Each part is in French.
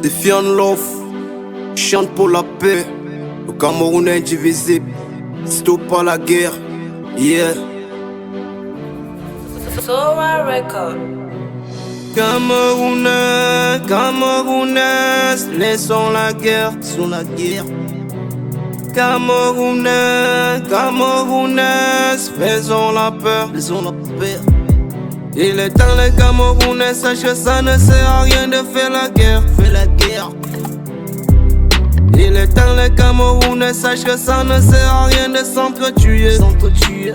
Défiant Love, chante pour la paix. Le Cameroun est indivisible, stop pas la guerre, yeah. Soa Record. Camerounais, Camerounaises, laissons la guerre, sous la guerre. Camerounais, Camerounaises, faisons la peur, faisons la paix. Il est temps les Camerounais sachent que ça ne sert à rien de faire la guerre, fais la guerre. Il est temps les Camerounais sachent que ça ne sert à rien de s'entretuer, s'entretuer.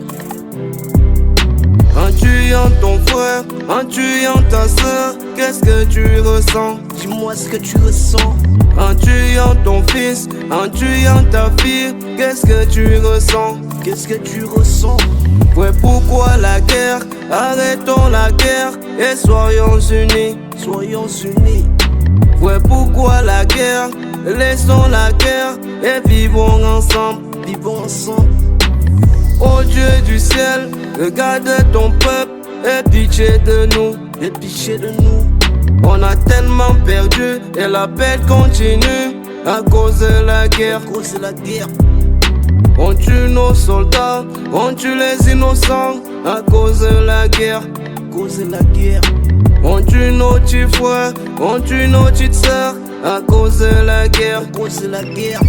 En tuant ton frère, en tuant ta soeur, qu'est-ce que tu ressens? Dis-moi ce que tu ressens. En tuant ton fils, en tuant ta fille, qu'est-ce que tu ressens? Qu'est-ce que tu ressens? Ouais, pourquoi la guerre? Arrêtons la guerre et soyons unis, soyons unis. Ouais, pourquoi la guerre? Laissons la guerre et vivons ensemble, vivons ensemble. Oh Dieu du ciel, regarde ton peuple et pitié de nous, et pitié de nous. On a tellement perdu et la paix continue à cause de la guerre, à cause de la guerre. On tue nos soldats, on tue les innocents à cause de la guerre, à cause de la guerre. On tue nos petits frères, on tue nos petites sœurs à cause de la guerre, à cause de la guerre.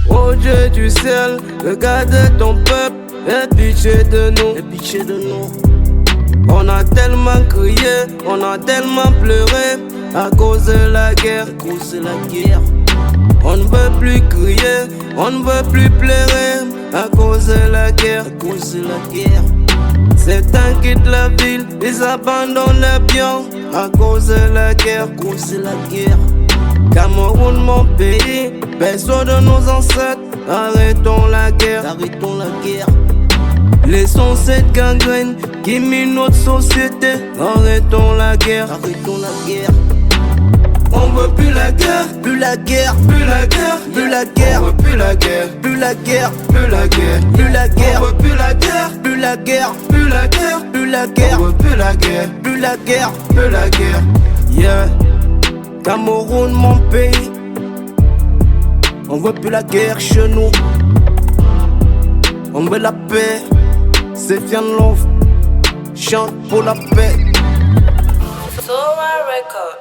Oh Dieu du ciel, regarde ton peuple et pitié de nous, et pitié de nous. On a tellement crié, on a tellement pleuré à cause de la guerre, à cause de la guerre. On ne veut plus crier, on ne veut plus pleurer à cause de la guerre, à cause de la guerre. Certains quittent la ville, ils abandonnent les biens à cause de la guerre, à cause de la guerre. Cameroun, mon pays, berceau de nos ancêtres, arrêtons la guerre, arrêtons la guerre. Laissons cette gangrène qui mine notre société, arrêtons la guerre, arrêtons la guerre. On veut plus la guerre, plus la guerre, plus la guerre, plus la guerre, on veut plus la guerre, plus la guerre, plus la guerre, plus la guerre, on veut plus la guerre, plus la guerre, plus la guerre, plus la guerre, on veut plus la guerre, plus la guerre, plus la guerre, yeah. Cameroun, mon pays, on veut plus la guerre chez nous. On veut la paix, c'est Fian Love, chante pour la paix. Soa Record.